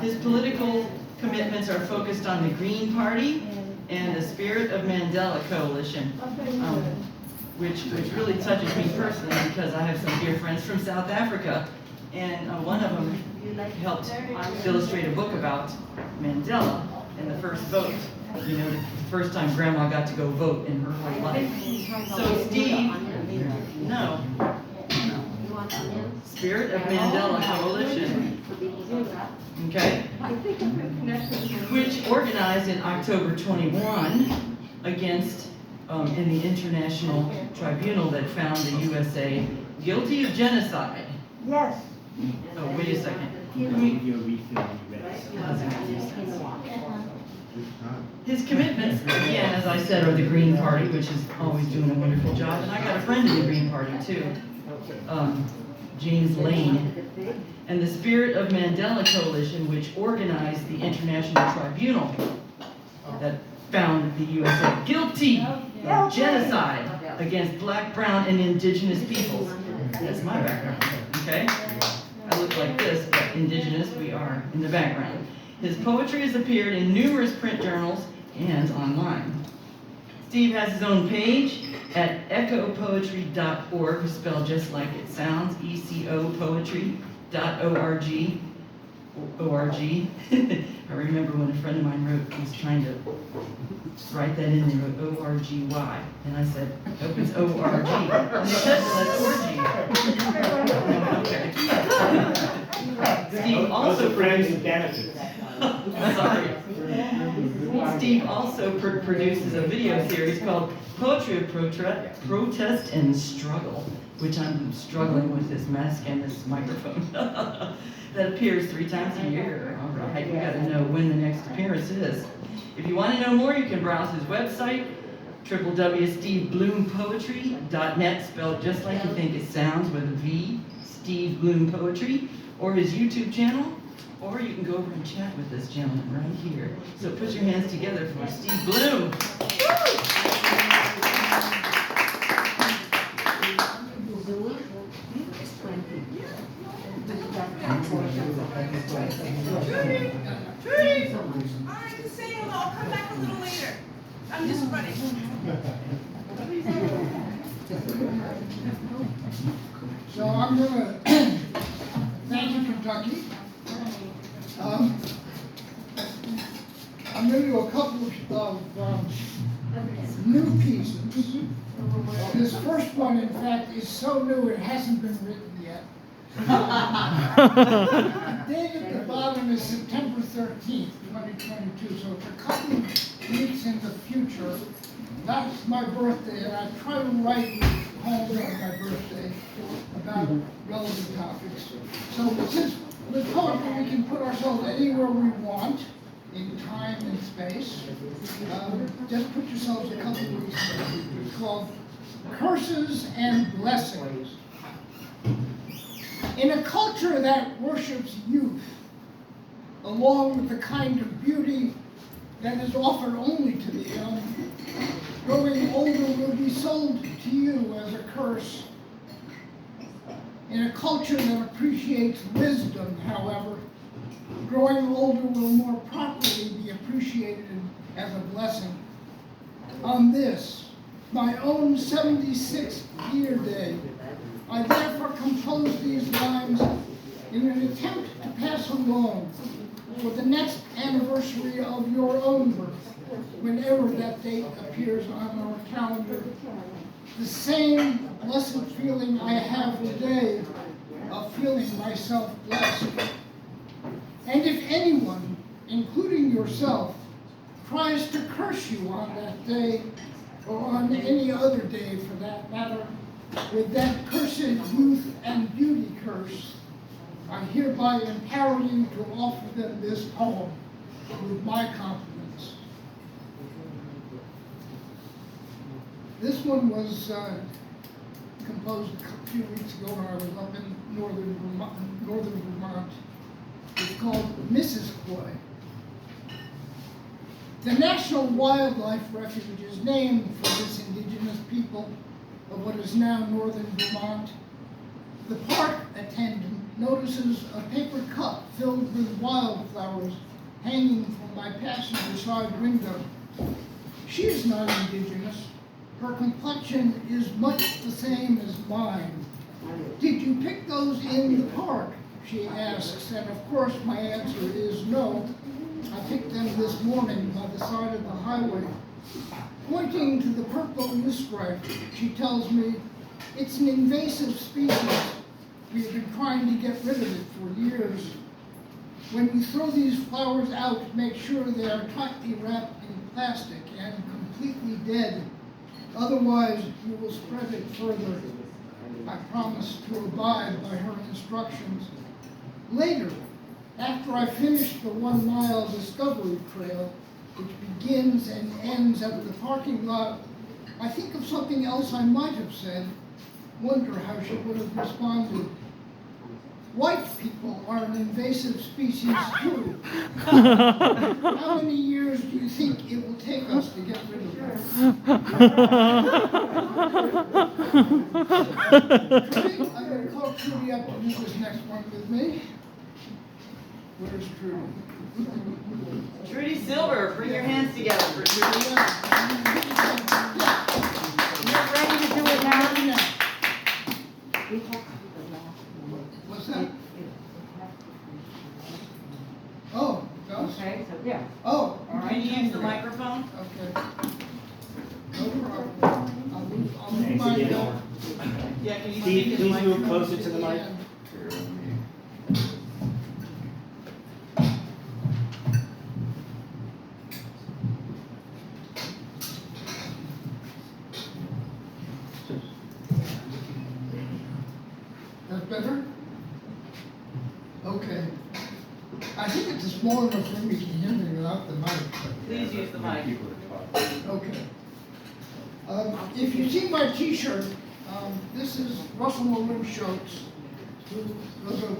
His political commitments are focused on the Green Party and the Spirit of Mandela Coalition, which really touches me personally because I have some dear friends from South Africa, and one of them helped illustrate a book about Mandela and the first vote. You know, the first time Grandma got to go vote in her whole life. So Steve, no. Spirit of Mandela Coalition, okay, which organized in October 21 against, in the International Tribunal that found the USA guilty of genocide. Yes. Oh, wait a second. His commitments, again, as I said, are the Green Party, which is always doing a wonderful job, and I got a friend in the Green Party too, James Lane, and the Spirit of Mandela Coalition, which organized the International Tribunal that found the USA guilty of genocide against black, brown, and indigenous peoples. That's my background, okay? I look like this, but indigenous we are in the background. His poetry has appeared in numerous print journals and online. Steve has his own page at echopoetry.org, spelled just like it sounds, ecopoetry.org. O-R-G. I remember when a friend of mine was trying to write that in, they wrote O-R-G-Y. And I said, hope it's O-R-G. And they said, well, that's orgy. Okay. Steve also benefits. Sorry. Steve also produces a video series called Poetry of Protest and Struggle, which I'm struggling with this mask and this microphone. That appears 3 times a year. All right, you gotta know when the next appearance is. If you want to know more, you can browse his website, www.stevebloompoetry.net, spelled just like you think it sounds with a V, Steve Bloom Poetry, or his YouTube channel, or you can go over and chat with this gentleman right here. So put your hands together for Steve Bloom. Trudy! All right, just say hello. I'll come back a little later. I'm just running. So I'm gonna thank you, Kentucky. I'm gonna do a couple of new pieces. This first one, in fact, is so new it hasn't been written yet. The date at the bottom is September 13th, 2022, so it's a couple of weeks in the future. That's my birthday, and I try to write poems on my birthday about relevant topics. So since with poetry we can put ourselves anywhere we want, in time and space, just put yourselves a couple of weeks. It's called Curses and Blessings. In a culture that worships youth, along with the kind of beauty that is offered only to the young, growing older will be sold to you as a curse. In a culture that appreciates wisdom, however, growing older will more properly be appreciated as a blessing. On this, my own 76th year day, I therefore compose these lines in an attempt to pass along for the next anniversary of your own birth, whenever that date appears on our calendar, the same blessed feeling I have today of feeling myself blessed. And if anyone, including yourself, tries to curse you on that day, or on any other day for that matter, with that cursed youth and beauty curse, I hereby empower you to offer them this poem with my compliments. This one was composed a few weeks ago when I was up in northern Vermont. It's called Mrs. Coy. The National Wildlife Refuge is named for this indigenous people of what is now northern Vermont. The park attendant notices a paper cup filled with wildflowers hanging from my passenger side window. She is not indigenous. Her complexion is much the same as mine. Did you pick those in the park? She asks, and of course my answer is no. I picked them this morning by the side of the highway. Pointing to the purple loosestrife, she tells me, it's an invasive species. We've been trying to get rid of it for years. When you throw these flowers out, make sure they are tightly wrapped in plastic and completely dead. Otherwise, you will spread it further. I promise to abide by her instructions. Later, after I finish the 1 mile discovery trail, which begins and ends at the parking lot, I think of something else I might have said. Wonder how she would have responded. White people are an invasive species too. How many years do you think it will take us to get rid of them? Trudy, I'm going to call Trudy up to do this next one with me. Where's Trudy? Trudy Silver, bring your hands together for Trudy. You're ready to do it now? What's that? Oh, goes? Okay, so yeah. Oh, all Can right. you use the microphone? Okay. No problem. I'll move my, Yeah, can you speak Steve, in the please move microphone? closer to the mic. That's better? Okay. I think it's small enough for me to hear me without the mic. Please use the mic. Okay. If you see my T-shirt, this is Russell Maroon Schultz, who was a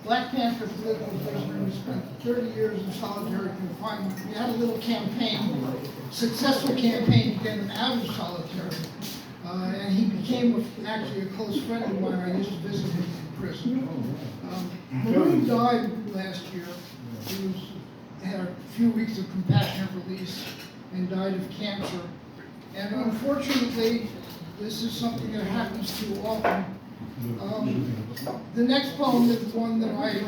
Black Panther political prisoner who spent 30 years in solitary confinement. We had a little campaign, successful campaign to get him out of solitary. And he became actually a close friend of mine. I used to visit him in prison. Maroon died last year. He had a few weeks of compassionate release and died of cancer. And unfortunately, this is something that happens too often. The next poem is one that I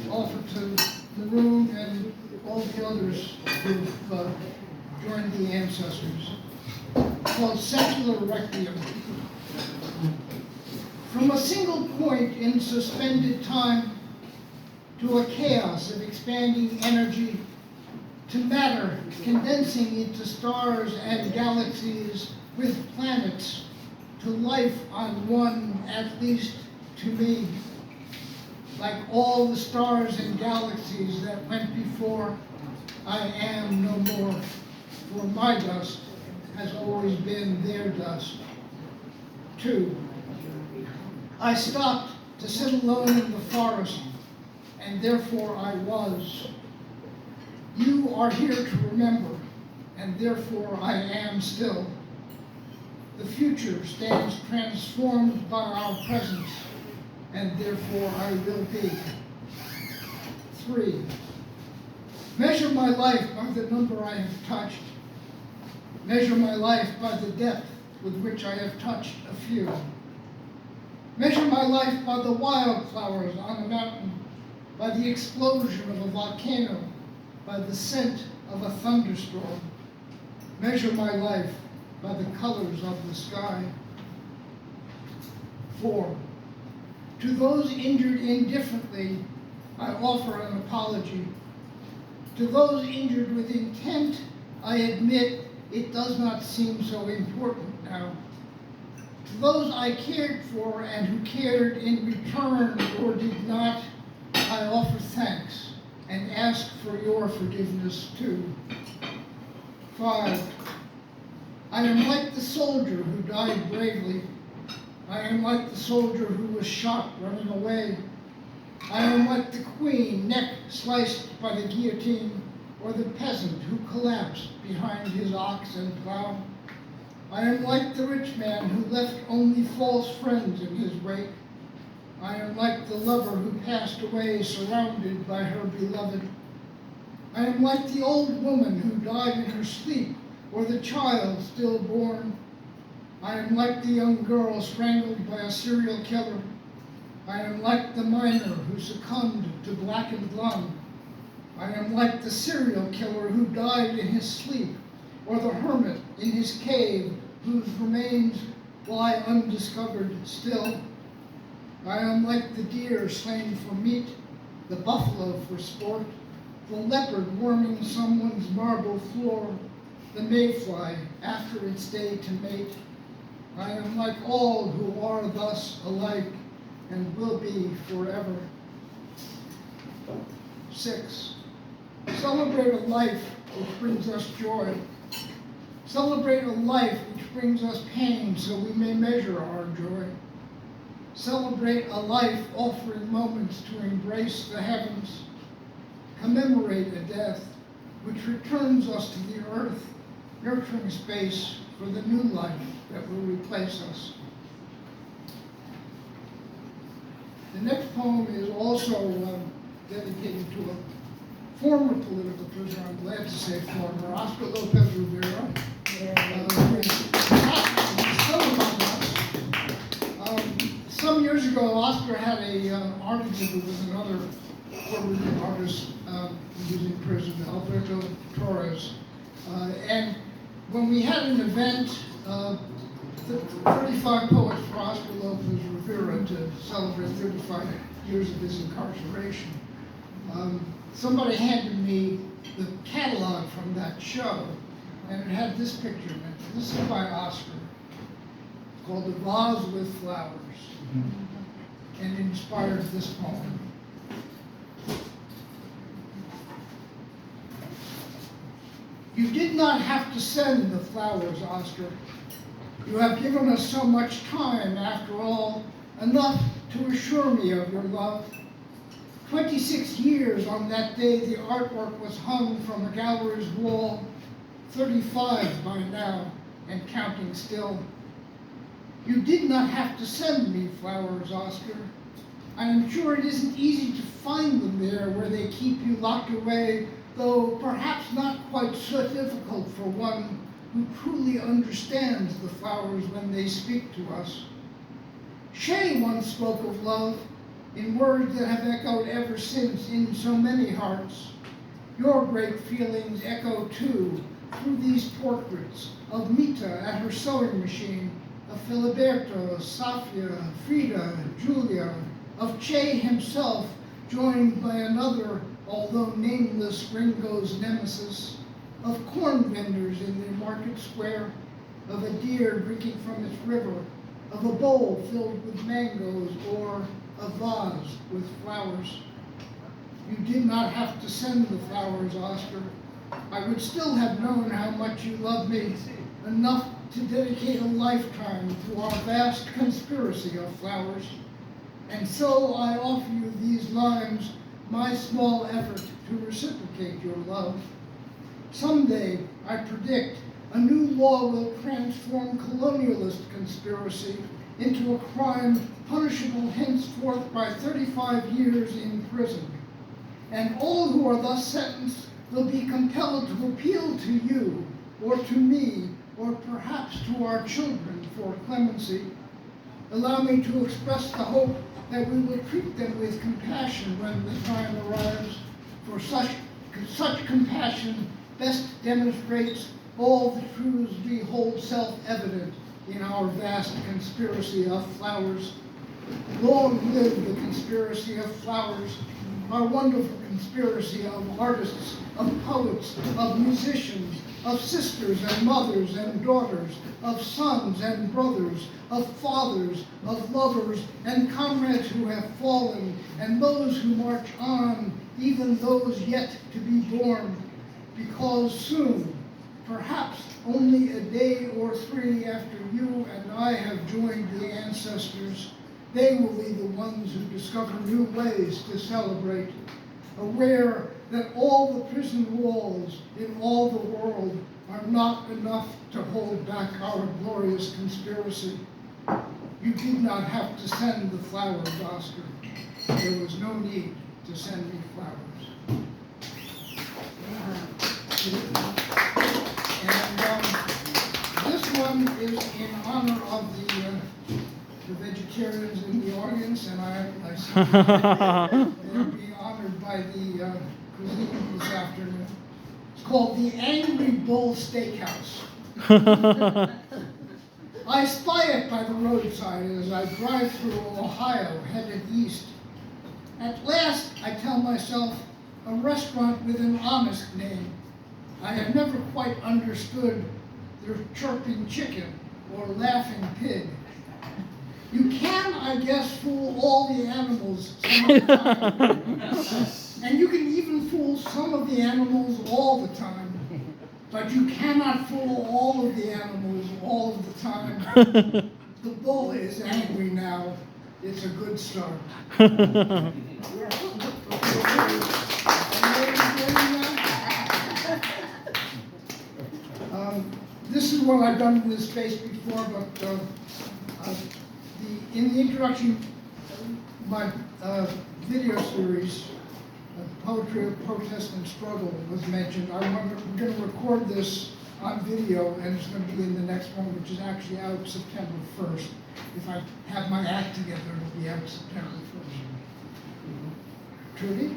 offer to Maroon and all the others who've joined the ancestors, called Secular Requiem. From a single point in suspended time to a chaos of expanding energy, to matter condensing into stars and galaxies with planets, to life on one, at least to me. Like all the stars and galaxies that went before, I am no more, for my dust has always been their dust. 2. I stopped to sit alone in the forest, and therefore I was. You are here to remember, and therefore I am still. The future stands transformed by our presence, and therefore I will be. 3. Measure my life by the number I have touched. Measure my life by the depth with which I have touched a few. Measure my life by the wildflowers on a mountain, by the explosion of a volcano, by the scent of a thunderstorm. Measure my life by the colors of the sky. 4. To those injured indifferently, I offer an apology. To those injured with intent, I admit it does not seem so important now. To those I cared for and who cared in return or did not, I offer thanks and ask for your forgiveness too. 5. I am like the soldier who died bravely. I am like the soldier who was shot running away. I am like the queen, neck sliced by the guillotine, or the peasant who collapsed behind his ox and plow. I am like the rich man who left only false friends in his wake. I am like the lover who passed away surrounded by her beloved. I am like the old woman who died in her sleep, or the child stillborn. I am like the young girl strangled by a serial killer. I am like the miner who succumbed to blackened lung. I am like the serial killer who died in his sleep, or the hermit in his cave whose remains lie undiscovered still. I am like the deer slain for meat, the buffalo for sport, the leopard warming someone's marble floor, the mayfly after its day to mate. I am like all who are thus alike and will be forever. 6. Celebrate a life which brings us joy. Celebrate a life which brings us pain so we may measure our joy. Celebrate a life offering moments to embrace the heavens. Commemorate a death which returns us to the earth, nurturing space for the new life that will replace us. The next poem is also dedicated to a former political prisoner, I'm glad to say former, Oscar Lopez Rivera. Who is still among us. Some years ago, Oscar had an art exhibit with another Puerto Rican artist who was in prison, Alberto Torres. And when we had an event, 35 poets for Oscar Lopez Rivera to celebrate 35 years of his incarceration, somebody handed me the catalog from that show, and it had this picture in it. This is by Oscar, called "A Vase with Flowers," and it inspired this poem. You did not have to send the flowers, Oscar. You have given us so much time, after all, enough to assure me of your love. 26 years on that day the artwork was hung from a gallery's wall, 35 by now, and counting still. You did not have to send me flowers, Oscar. I am sure it isn't easy to find them there where they keep you locked away, though perhaps not quite so difficult for one who truly understands the flowers when they speak to us. Shea once spoke of love in words that have echoed ever since in so many hearts. Your great feelings echo too through these portraits of Mita at her sewing machine, of Filiberto, Safia, Frida, Julia, of Che himself, joined by another, although nameless, Ringo's nemesis, of corn vendors in their market square, of a deer drinking from its river, of a bowl filled with mangoes, or a vase with flowers. You did not have to send the flowers, Oscar. I would still have known how much you loved me, enough to dedicate a lifetime to our vast conspiracy of flowers. And so I offer you these lines, my small effort to reciprocate your love. Someday, I predict, a new law will transform colonialist conspiracy into a crime punishable henceforth by 35 years in prison. And all who are thus sentenced will be compelled to appeal to you, or to me, or perhaps to our children for clemency. Allow me to express the hope that we will treat them with compassion when the time arrives, for such compassion best demonstrates all the truths we hold self-evident in our vast conspiracy of flowers. Long live the conspiracy of flowers, our wonderful conspiracy of artists, of poets, of musicians, of sisters and mothers and daughters, of sons and brothers, of fathers, of lovers, and comrades who have fallen, and those who march on, even those yet to be born. Because soon, perhaps only a day or 3 after you and I have joined the ancestors, they will be the ones who discover new ways to celebrate, aware that all the prison walls in all the world are not enough to hold back our glorious conspiracy. You did not have to send the flowers, Oscar. There was no need to send me flowers. And this one is in honor of the vegetarians in the audience, and they'll be honored by the cuisine this afternoon. It's called the Angry Bull Steakhouse. I spy it by the roadside as I drive through Ohio, headed east. At last, I tell myself, a restaurant with an honest name. I have never quite understood their chirping chicken or laughing pig. You can, I guess, fool all the animals some of the time. And you can even fool some of the animals all the time. But you cannot fool all of the animals all of the time. The bull is angry now. It's a good start. This is what I've done in this space before, but in the introduction, my video series, Poetry of Protest and Struggle, was mentioned. We're going to record this on video, and it's going to be in the next one, which is actually out September 1st. If I have my act together, it'll be out September 1st. Trudy?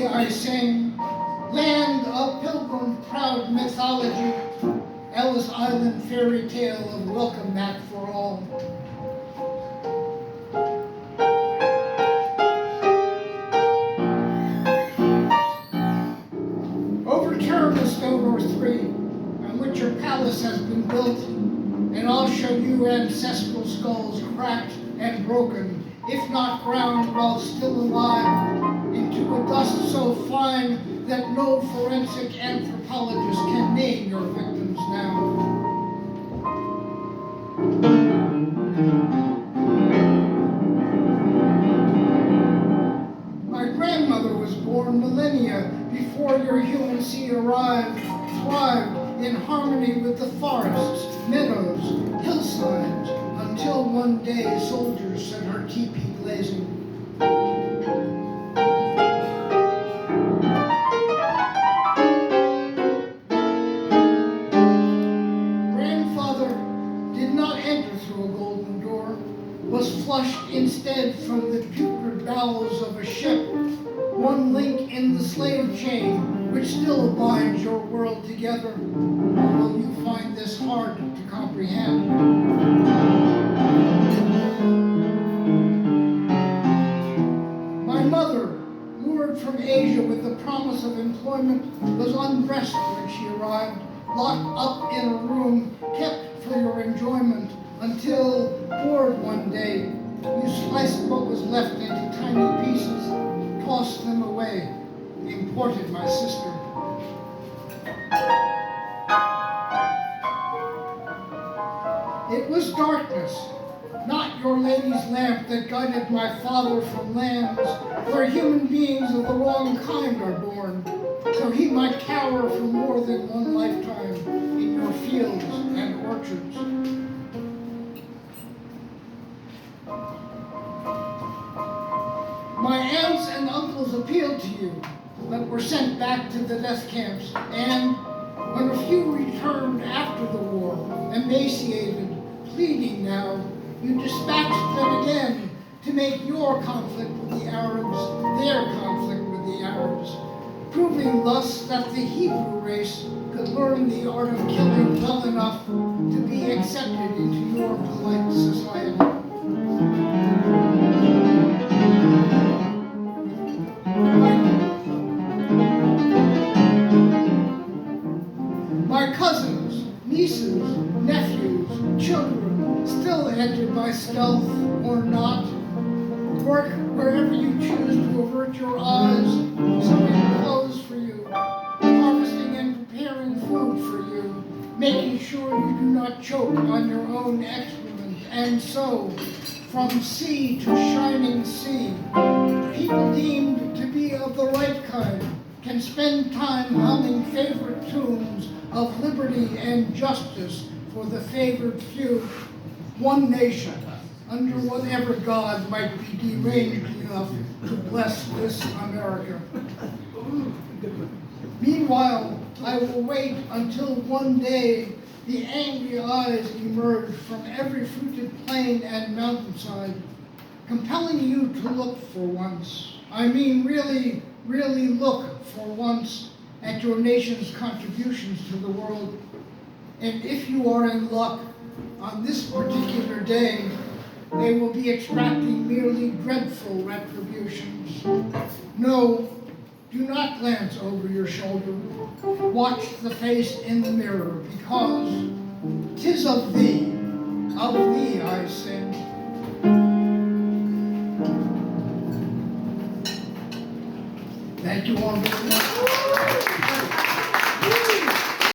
I sing, land of pilgrim proud mythology, Ellis Island fairy tale of welcome mat for all. Overturn the stone or three on which your palace has been built, and I'll show you ancestral skulls cracked and broken, if not ground while still alive, into a dust so fine that no forensic anthropologist can name your victims now. My grandmother was born millennia before your human seed arrived, thrived in harmony with the forests, meadows, hillsides, until one day soldiers set her teepee blazing. Was flushed instead from the putrid bowels of a ship, one link in the slave chain which still binds your world together, although you find this hard to comprehend. My mother, lured from Asia with the promise of employment, was undressed when she arrived, locked up in a room kept for your enjoyment, until, bored one day, you sliced what was left into tiny pieces, tossed them away, imported my sister. It was darkness, not your lady's lamp, that guided my father from lands where human beings of the wrong kind are born, so he might cower for more than one lifetime in your fields and orchards. My aunts and uncles appealed to you, but were sent back to the death camps, and when a few returned after the war, emaciated, pleading now, you dispatched them again to make your conflict with the Arabs their conflict with the Arabs, proving thus that the Hebrew race could learn the art of killing well enough to be accepted into your polite society. My cousins, nieces, nephews, children, still entered by stealth or not, work wherever you choose to avert your eyes, sewing clothes for you, harvesting and preparing food for you, making sure you do not choke on your own excrement. And so, from sea to shining sea, people deemed to be of the right kind can spend time humming favorite tunes of liberty and justice for the favored few. One nation, under whatever God might be deranged enough to bless this America. Meanwhile, I will wait until one day the angry eyes emerge from every fruited plain and mountainside, compelling you to look for once. I mean, really, really look for once at your nation's contributions to the world. And if you are in luck, on this particular day, they will be extracting merely dreadful retributions. No, do not glance over your shoulder. Watch the face in the mirror, because 'tis of thee I sing. Thank you all very much.